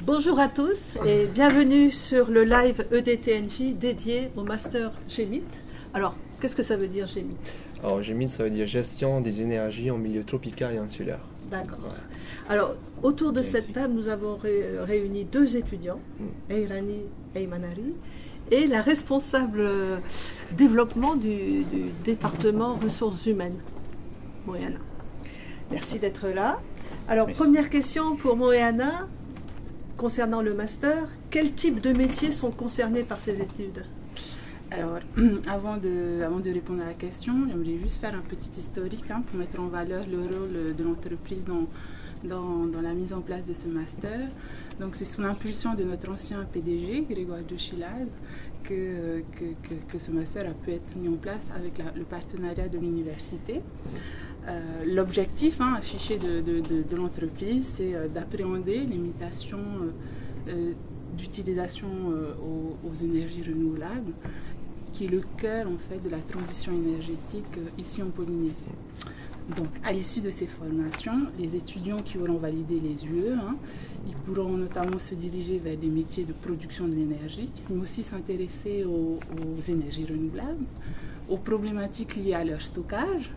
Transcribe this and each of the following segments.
Bonjour à tous et bienvenue sur le live EDTNJ dédié au Master GEMIT. Alors, qu'est-ce que ça veut dire GEMIT? Alors GEMIT, ça veut dire gestion des énergies en milieu tropical et insulaire. D'accord. Alors, autour de cette table, nous avons réuni deux étudiants, Eirani et Aymanari, et la responsable développement du département ressources humaines, Moyana. Merci d'être là. Alors, Merci. Première question pour Moyana. Concernant le master, quel type de métiers sont concernés par ces études? Alors, avant de répondre à la question, j'aimerais juste faire un petit historique pour mettre en valeur le rôle de l'entreprise dans la mise en place de ce master. Donc, c'est sous l'impulsion de notre ancien PDG, Grégoire de Chilaz, que ce master a pu être mis en place avec le partenariat de l'université. L'objectif affiché de l'entreprise, c'est d'appréhender les limitations d'utilisation aux énergies renouvelables, qui est le cœur en fait de la transition énergétique ici en Polynésie. Donc, à l'issue de ces formations, les étudiants qui auront validé les UE, ils pourront notamment se diriger vers des métiers de production de l'énergie, mais aussi s'intéresser aux énergies renouvelables, aux problématiques liées à leur stockage,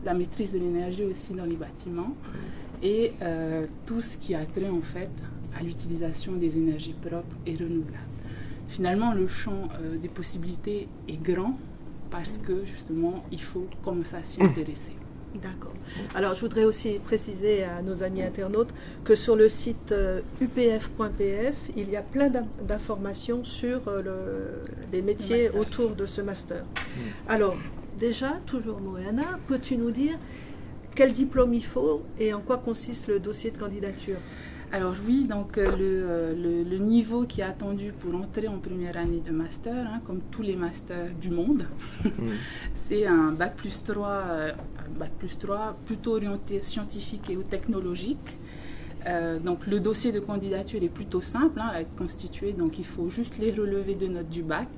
la maîtrise de l'énergie aussi dans les bâtiments et tout ce qui a trait en fait à l'utilisation des énergies propres et renouvelables. Finalement, le champ des possibilités est grand parce que justement, il faut commencer à s'y intéresser. D'accord. Alors, je voudrais aussi préciser à nos amis internautes que sur le site upf.pf, il y a plein d'informations sur les métiers autour de ce master. Alors, déjà, toujours Moyana, peux-tu nous dire quel diplôme il faut et en quoi consiste le dossier de candidature? Alors oui, donc le niveau qui est attendu pour entrer en première année de master, comme tous les masters du monde, c'est un bac plus 3, plutôt orienté scientifique et technologique. Donc le dossier de candidature est plutôt simple à être constitué, donc il faut juste les relevés de notes du bac,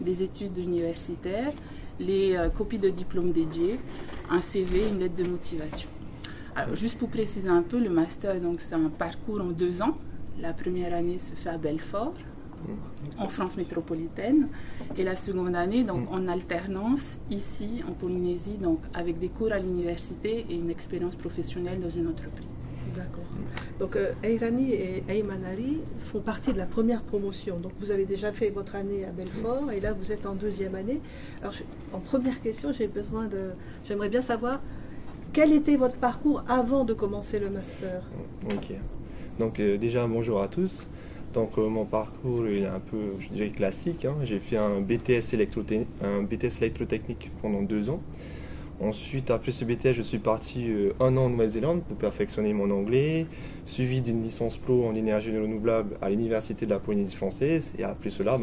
des études universitaires, les copies de diplômes dédiés, un CV, une lettre de motivation. Alors, juste pour préciser un peu, le master, c'est un parcours en 2 ans. La première année se fait à Belfort, en France métropolitaine, et la seconde année, en alternance, ici, en Polynésie, avec des cours à l'université et une expérience professionnelle dans une entreprise. D'accord. Donc, Eirani et Aymanari font partie de la première promotion. Donc, vous avez déjà fait votre année à Belfort, et là, vous êtes en 2e année. Alors, en première question, j'aimerais bien savoir quel était votre parcours avant de commencer le master? Ok. Donc déjà, bonjour à tous. Donc mon parcours il est un peu, je dirais, classique. J'ai fait un BTS électrotechnique pendant 2 ans. Ensuite, après ce BTS, je suis parti 1 an en Nouvelle-Zélande pour perfectionner mon anglais, suivi d'une licence pro en énergie renouvelable à l'Université de la Polynésie française. Et après cela,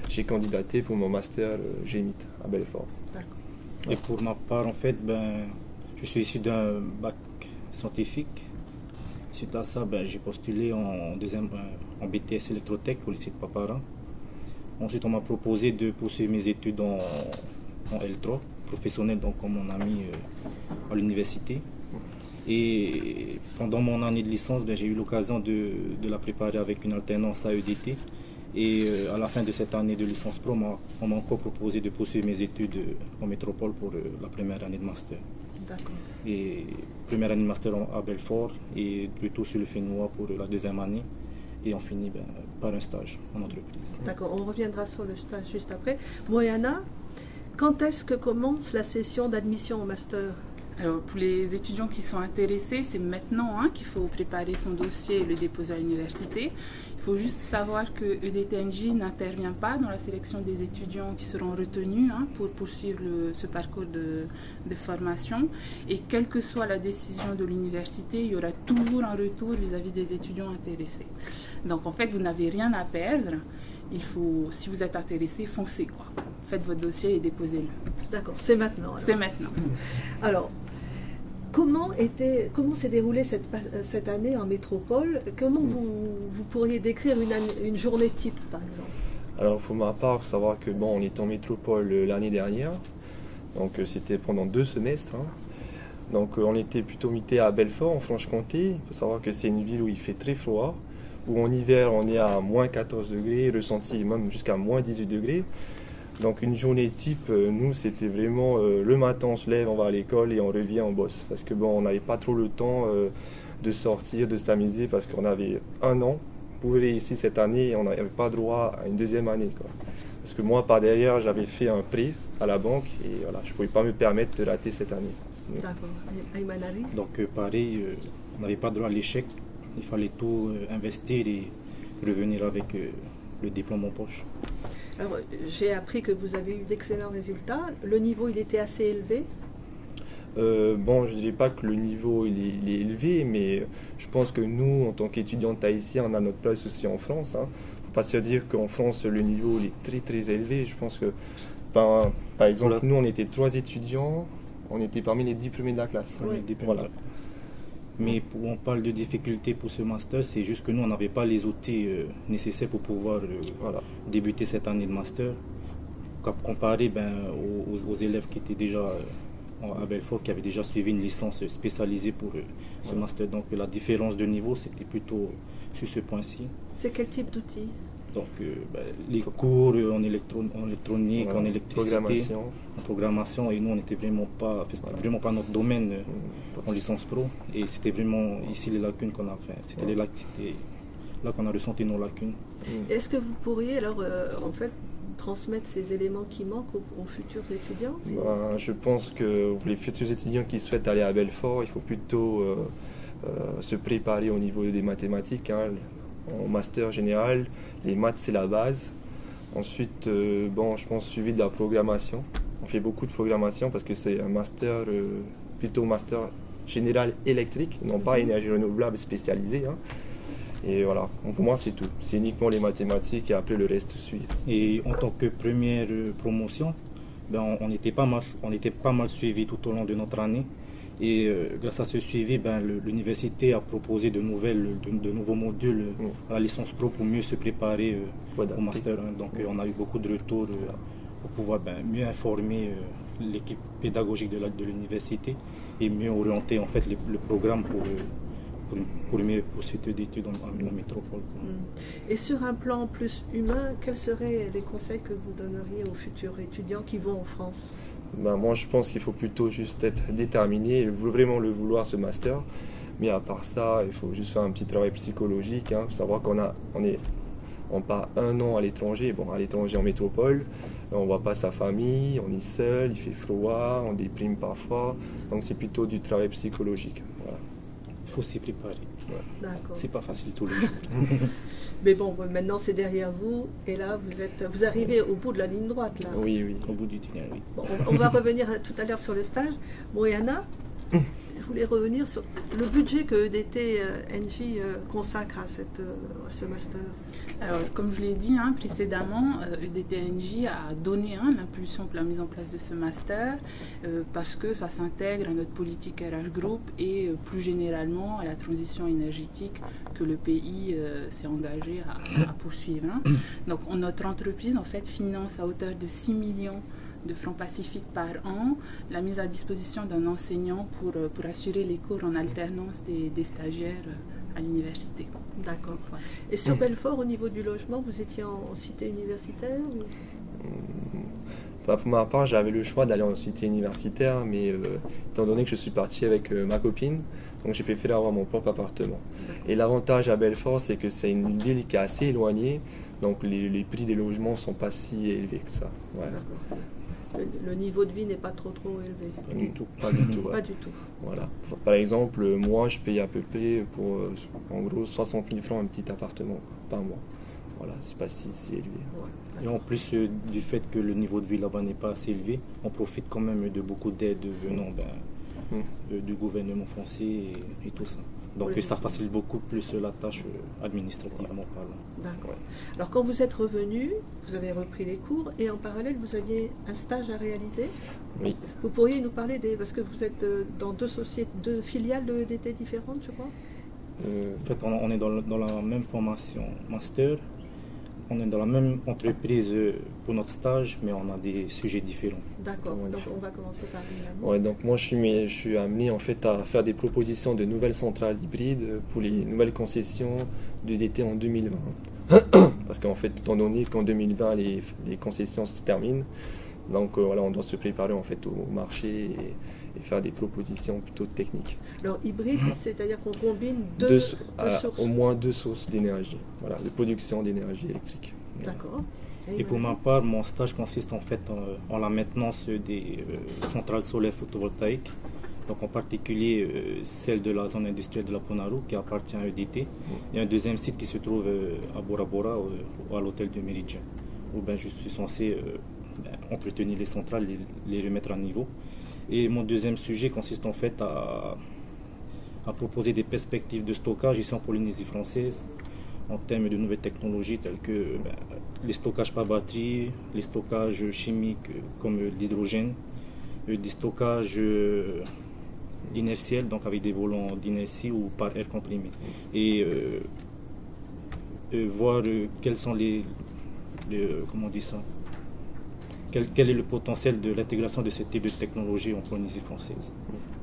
j'ai candidaté pour mon master GEMIT à Belfort. D'accord. Et pour ma part, en fait, je suis issu d'un bac scientifique. Suite à ça, j'ai postulé en BTS électrotech au lycée de Papara. Ensuite, on m'a proposé de poursuivre mes études en L3, professionnel, donc comme on a mis à l'université. Et pendant mon année de licence, j'ai eu l'occasion de la préparer avec une alternance à EDT. Et à la fin de cette année de licence pro, on m'a encore proposé de poursuivre mes études en métropole pour la première année de master. D'accord. Et première année de master à Belfort et plutôt sur le Fénois pour la 2e année. Et on finit par un stage en entreprise. D'accord, on reviendra sur le stage juste après. Moyana, quand est-ce que commence la session d'admission au master? Alors, pour les étudiants qui sont intéressés, c'est maintenant qu'il faut préparer son dossier et le déposer à l'université. Il faut juste savoir que EDTNJ n'intervient pas dans la sélection des étudiants qui seront retenus pour poursuivre ce parcours de formation. Et quelle que soit la décision de l'université, il y aura toujours un retour vis-à-vis des étudiants intéressés. Donc, en fait, vous n'avez rien à perdre. Il faut, si vous êtes intéressé, foncez quoi. Faites votre dossier et déposez-le. D'accord, c'est maintenant. Alors. C'est maintenant. Alors, comment s'est déroulée cette année en métropole? Comment vous pourriez décrire une journée type, par exemple? Alors pour ma part, il faut savoir que on était en métropole l'année dernière, donc c'était pendant 2 semestres. Donc on était plutôt muté à Belfort, en Franche-Comté. Il faut savoir que c'est une ville où il fait très froid. où en hiver on est à moins 14 degrés, ressenti même jusqu'à moins 18 degrés. Donc une journée type, nous c'était vraiment le matin on se lève, on va à l'école et on revient, on bosse. Parce que bon, on n'avait pas trop le temps de sortir, de s'amuser parce qu'on avait 1 an pour réussir cette année et on n'avait pas droit à une deuxième année, quoi. Parce que moi par derrière j'avais fait un prêt à la banque et voilà, je ne pouvais pas me permettre de rater cette année. D'accord. Ayman Ali? Donc pareil, on n'avait pas droit à l'échec. Il fallait tout investir et revenir avec le diplôme en poche. Alors, j'ai appris que vous avez eu d'excellents résultats. Le niveau, il était assez élevé. Bon, je ne dirais pas que le niveau il est élevé, mais je pense que nous, en tant qu'étudiants tahitiens, on a notre place aussi en France. Il ne faut pas se dire qu'en France, le niveau il est très très élevé. Je pense que, par exemple, nous, on était 3 étudiants, on était parmi les 10 premiers de la classe. Oui. Voilà. Mais on parle de difficultés pour ce master, c'est juste que nous, on n'avait pas les outils nécessaires pour pouvoir débuter cette année de master. Comparé aux élèves qui étaient déjà à Belfort, qui avaient déjà suivi une licence spécialisée pour ce master. Donc la différence de niveau, c'était plutôt sur ce point-ci. C'est quel type d'outils? Donc les cours en électronique, en électricité, en programmation, et nous on n'était vraiment pas, c'était vraiment pas notre domaine en licence pro, et c'était vraiment ici les lacunes qu'on a fait. C'était là qu'on a ressenti nos lacunes. Est-ce que vous pourriez alors en fait transmettre ces éléments qui manquent aux futurs étudiants? Je pense que pour les futurs étudiants qui souhaitent aller à Belfort, il faut plutôt se préparer au niveau des mathématiques. En master général, les maths c'est la base. Ensuite, je pense suivi de la programmation. On fait beaucoup de programmation parce que c'est un master, plutôt master général électrique, non pas énergie renouvelable spécialisée. Et voilà, donc pour moi c'est tout. C'est uniquement les mathématiques et après le reste suit. Et en tant que première promotion, on était pas mal suivi tout au long de notre année. Et grâce à ce suivi, l'université a proposé de nouveaux modules à la licence pro pour mieux se préparer au master 1. Donc on a eu beaucoup de retours pour pouvoir mieux informer l'équipe pédagogique de l'université et mieux orienter en fait le programme pour mieux poursuite d'études en métropole. Et sur un plan plus humain, quels seraient les conseils que vous donneriez aux futurs étudiants qui vont en France? Moi, je pense qu'il faut plutôt juste être déterminé et vraiment le vouloir, ce master. Mais à part ça, il faut juste faire un petit travail psychologique. Savoir on part 1 an à l'étranger, à l'étranger en métropole. On ne voit pas sa famille, on est seul, il fait froid, on déprime parfois. Donc c'est plutôt du travail psychologique. Voilà. Il faut s'y préparer. Ouais. C'est pas facile tous les jours. Mais bon, maintenant c'est derrière vous, et là vous arrivez au bout de la ligne droite là. Oui. Au bout du tunnel, oui. Bon, on va revenir tout à l'heure sur le stage. Bon, et Anna, je voulais revenir sur le budget que EDT NJ consacre à ce master. Alors, comme je l'ai dit précédemment, EDT NJ a donné l'impulsion pour la mise en place de ce master parce que ça s'intègre à notre politique RH Group et plus généralement à la transition énergétique que le pays s'est engagé à poursuivre. Donc, notre entreprise en fait finance à hauteur de 6 millions de francs pacifiques par an, la mise à disposition d'un enseignant pour assurer les cours en alternance des stagiaires à l'université. D'accord. Et sur Belfort, au niveau du logement, vous étiez en cité universitaire Pour ma part, j'avais le choix d'aller en cité universitaire, mais étant donné que je suis parti avec ma copine, donc j'ai préféré avoir mon propre appartement. Et l'avantage à Belfort, c'est que c'est une ville qui est assez éloignée, donc les prix des logements ne sont pas si élevés que ça. Ouais. Le niveau de vie n'est pas trop élevé. Pas du tout. Pas du tout. Ouais. Pas du tout. Voilà. Par exemple, moi, je paye à peu près pour, en gros, 60 000 francs un petit appartement par mois. Voilà, c'est pas si élevé. Ouais. Et en plus du fait que le niveau de vie là-bas n'est pas assez élevé, on profite quand même de beaucoup d'aides venant du gouvernement français et tout ça. Donc ça facilite beaucoup plus la tâche administrativement parlant. D'accord. Ouais. Alors quand vous êtes revenu, vous avez repris les cours et en parallèle vous aviez un stage à réaliser. Oui. Vous pourriez nous parler parce que vous êtes dans deux filiales de EDT différentes, je crois. En fait, on est dans la même formation master, on est dans la même entreprise pour notre stage, mais on a des sujets différents. D'accord, donc on va commencer par Emiliano. Ouais, donc moi je suis amené en fait à faire des propositions de nouvelles centrales hybrides pour les nouvelles concessions de DT en 2020. Parce qu'en fait, étant donné qu'en 2020 les concessions se terminent, donc voilà, on doit se préparer en fait au marché et faire des propositions plutôt techniques. Alors hybride, c'est-à-dire qu'on combine deux sources. Au moins 2 sources d'énergie, voilà, de production d'énergie électrique. D'accord. Et pour ma part, mon stage consiste en fait en la maintenance des centrales solaires photovoltaïques, donc en particulier celle de la zone industrielle de la Ponaru qui appartient à EDT, et un deuxième site qui se trouve à Bora Bora, à l'hôtel de Méridien, où je suis censé entretenir les centrales et les remettre à niveau. Et mon deuxième sujet consiste en fait à proposer des perspectives de stockage ici en Polynésie française en termes de nouvelles technologies telles que les stockages par batterie, les stockages chimiques comme l'hydrogène, des stockages inertiels, donc avec des volants d'inertie ou par air comprimé. Et voir quels sont comment on dit ça, quel est le potentiel de l'intégration de ce type de technologie en Polynésie française,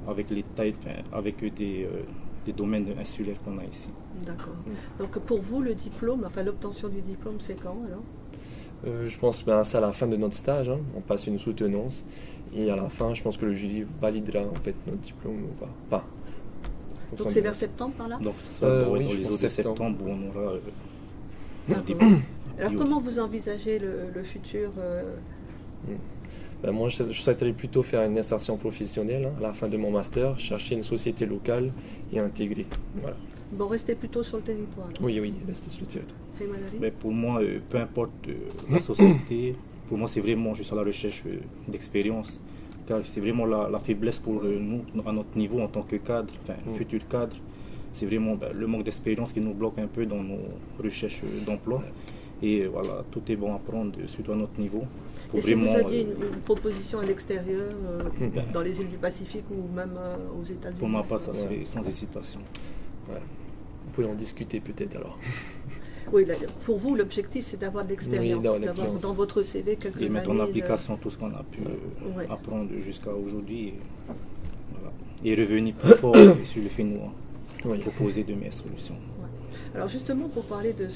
avec les tailles, avec des domaines insulaires qu'on a ici. D'accord. Donc pour vous, le diplôme, enfin l'obtention du diplôme, c'est quand alors? Je pense que c'est à la fin de notre stage, hein. On passe une soutenance et à la fin, je pense que le jury validera en fait notre diplôme ou pas. Donc c'est vers septembre par là? Donc ça sera oui, dans les eaux de septembre où on aura notre diplôme. Alors comment vous envisagez le futur moi, je souhaiterais plutôt faire une insertion professionnelle à la fin de mon master, chercher une société locale et intégrer. Voilà. Bon, restez plutôt sur le territoire. Alors. Oui, restez sur le territoire. Mais pour moi, peu importe la société, pour moi, c'est vraiment, je suis à la recherche d'expérience, car c'est vraiment la faiblesse pour nous, à notre niveau en tant que cadre, futur cadre. C'est vraiment le manque d'expérience qui nous bloque un peu dans nos recherches d'emploi. Et voilà, tout est bon à prendre, surtout à notre niveau. Et si vous aviez une proposition à l'extérieur, dans les îles du Pacifique ou même aux États-Unis? Pour ma part, ça serait sans hésitation. Ouais. On peut en discuter peut-être alors. Oui, pour vous, l'objectif, c'est d'avoir de l'expérience, d'avoir dans votre CV quelques années. Et mettre en application tout ce qu'on a pu apprendre jusqu'à aujourd'hui. Et, voilà. Et revenir plus fort sur le fait nous proposer de meilleures solutions. Alors justement, pour parler de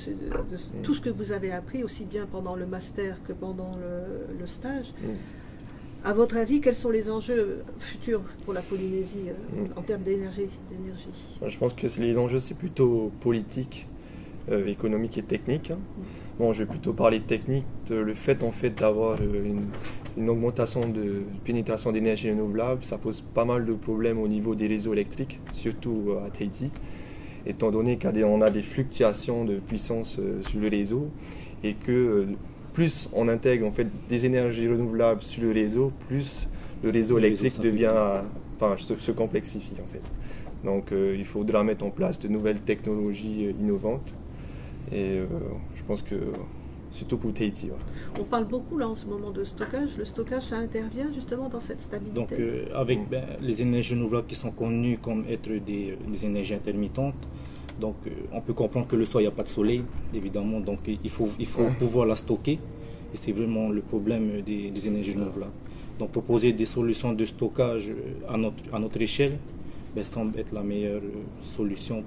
tout ce que vous avez appris, aussi bien pendant le master que pendant le stage, à votre avis, quels sont les enjeux futurs pour la Polynésie en termes d'énergie? Je pense que les enjeux, c'est plutôt politique, économique et technique. Bon, je vais plutôt parler technique. Le fait en fait d'avoir une augmentation de pénétration d'énergie renouvelable, ça pose pas mal de problèmes au niveau des réseaux électriques, surtout à Tahiti, étant donné qu'on a des fluctuations de puissance sur le réseau et que plus on intègre en fait des énergies renouvelables sur le réseau, plus le réseau électrique se complexifie en fait. Donc il faudra mettre en place de nouvelles technologies innovantes et je pense que surtout pour Tahiti. On parle beaucoup là en ce moment de stockage. Le stockage, ça intervient justement dans cette stabilité. Donc avec les énergies renouvelables qui sont connues comme être des énergies intermittentes, donc on peut comprendre que le soir il n'y a pas de soleil évidemment, donc il faut pouvoir la stocker et c'est vraiment le problème des énergies renouvelables. Donc proposer des solutions de stockage à notre échelle semble être la meilleure solution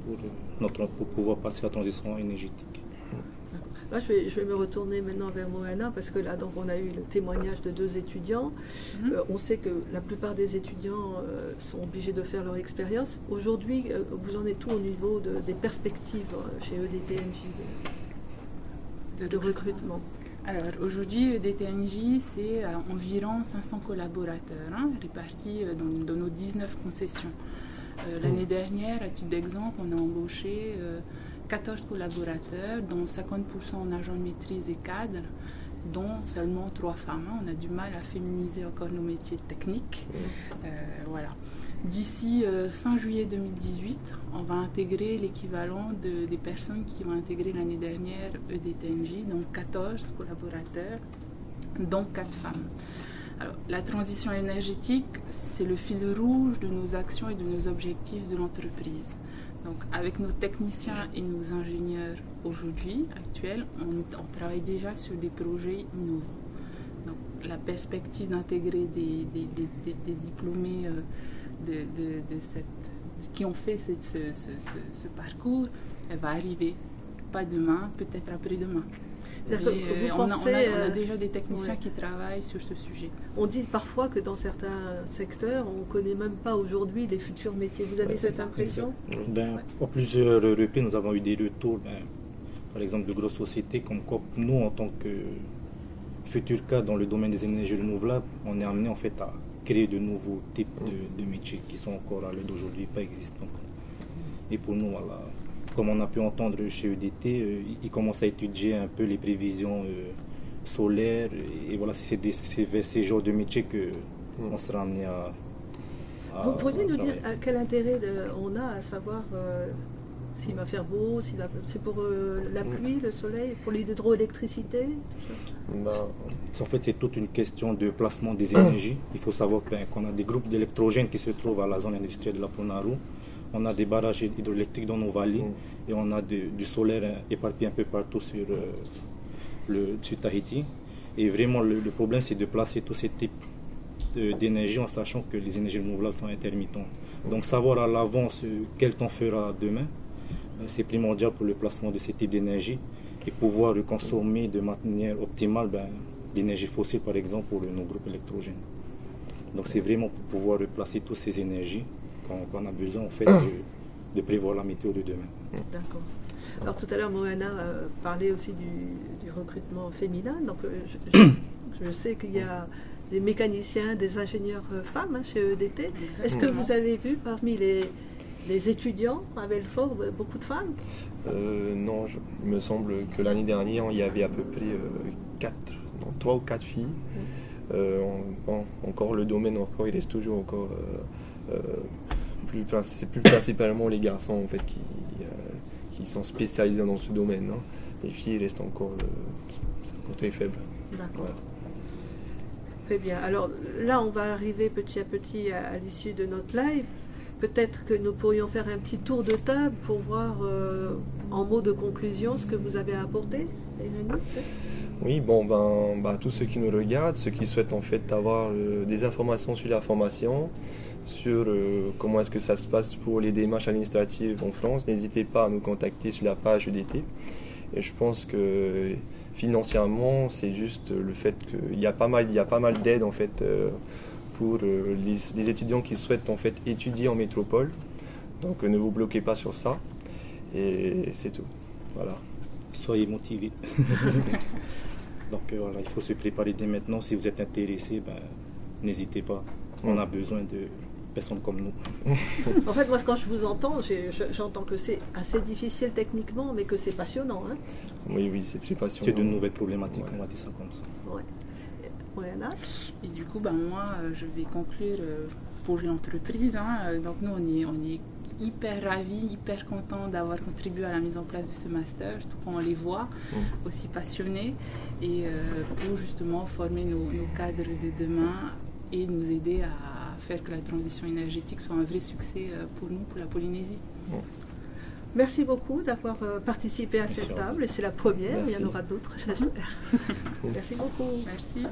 pour pouvoir passer la transition énergétique. Là, je vais me retourner maintenant vers Moana parce que là, donc, on a eu le témoignage de 2 étudiants. On sait que la plupart des étudiants sont obligés de faire leur expérience. Aujourd'hui, vous en êtes tout au niveau des perspectives chez EDTNJ de recrutement? Alors aujourd'hui, EDTNJ, c'est environ 500 collaborateurs répartis dans nos 19 concessions. L'année dernière, à titre d'exemple, on a embauché 14 collaborateurs, dont 50% en agent de maîtrise et cadre, dont seulement 3 femmes. On a du mal à féminiser encore nos métiers techniques. Voilà. D'ici fin juillet 2018, on va intégrer l'équivalent des personnes qui ont intégré l'année dernière EDTNJ, donc 14 collaborateurs, dont 4 femmes. Alors, la transition énergétique, c'est le fil rouge de nos actions et de nos objectifs de l'entreprise. Donc avec nos techniciens et nos ingénieurs aujourd'hui, actuels, on travaille déjà sur des projets innovants. Donc la perspective d'intégrer des diplômés qui ont fait ce parcours, elle va arriver. Pas demain, peut-être après-demain. On a déjà des techniciens qui travaillent sur ce sujet. On dit parfois que dans certains secteurs, on ne connaît même pas aujourd'hui les futurs métiers. Vous avez cette impression? À plusieurs reprises, nous avons eu des retours, par exemple de grosses sociétés, comme quoi nous, en tant que futurs cas dans le domaine des énergies renouvelables, on est amené en fait à créer de nouveaux types de métiers qui sont encore à l'heure d'aujourd'hui pas existants. Et pour nous, voilà, comme on a pu entendre chez EDT, ils commencent à étudier un peu les prévisions solaires. Et voilà, c'est vers ces genres de métiers qu'on sera amené à vous pourriez nous dire quel intérêt on a à savoir s'il va faire beau, c'est pour la pluie, le soleil, pour l'hydroélectricité? En fait, c'est toute une question de placement des énergies. Il faut savoir qu'on a des groupes d'électrogènes qui se trouvent à la zone industrielle de la Ponaru. On a des barrages hydroélectriques dans nos vallées et on a du solaire éparpillé un peu partout sur Tahiti. Et vraiment, le problème, c'est de placer tous ces types d'énergie en sachant que les énergies renouvelables sont intermittentes. Donc, savoir à l'avance quel temps fera demain, c'est primordial pour le placement de ces types d'énergie et pouvoir consommer de manière optimale l'énergie fossile, par exemple, pour nos groupes électrogènes. Donc, c'est vraiment pour pouvoir replacer toutes ces énergies qu'on a besoin en fait de prévoir la météo de demain. D'accord. Alors tout à l'heure, Moana parlait aussi du recrutement féminin. Donc je sais qu'il y a des mécaniciens, des ingénieurs femmes chez EDT. Est-ce que vous avez vu parmi les étudiants à Belfort beaucoup de femmes? Non, il me semble que l'année dernière, il y avait à peu près 3 ou 4 filles. Encore le domaine, il reste toujours encore... c'est plus principalement les garçons en fait qui sont spécialisés dans ce domaine. Hein. Les filles restent encore très faibles. D'accord. Ouais. Très bien. Alors là, on va arriver petit à petit à l'issue de notre live. Peut-être que nous pourrions faire un petit tour de table pour voir en mots de conclusion ce que vous avez apporté. Oui, tous ceux qui nous regardent, ceux qui souhaitent en fait avoir des informations sur la formation, sur comment est-ce que ça se passe pour les démarches administratives en France, n'hésitez pas à nous contacter sur la page EDT. Et je pense que financièrement, c'est juste le fait qu'il y a pas mal d'aides en fait pour les étudiants qui souhaitent en fait étudier en métropole. Donc ne vous bloquez pas sur ça. Et c'est tout. Voilà. Soyez motivés. Donc voilà, il faut se préparer dès maintenant. Si vous êtes intéressé, n'hésitez pas. On a besoin de personnes comme nous. En fait, moi, quand je vous entends, j'entends que c'est assez difficile techniquement, mais que c'est passionnant. Hein? Oui, c'est très passionnant. C'est de nouvelles problématiques, on va dire ça comme ça. Ouais. Anna. Et du coup, moi, je vais conclure pour l'entreprise. Hein. Donc, nous, on est hyper ravis, hyper contents d'avoir contribué à la mise en place de ce master, surtout quand on les voit aussi passionnés, et pour justement former nos cadres de demain et nous aider à faire que la transition énergétique soit un vrai succès pour nous, pour la Polynésie. Merci beaucoup d'avoir participé à cette table, et c'est la première, il y en aura d'autres, j'espère. Merci beaucoup. Merci.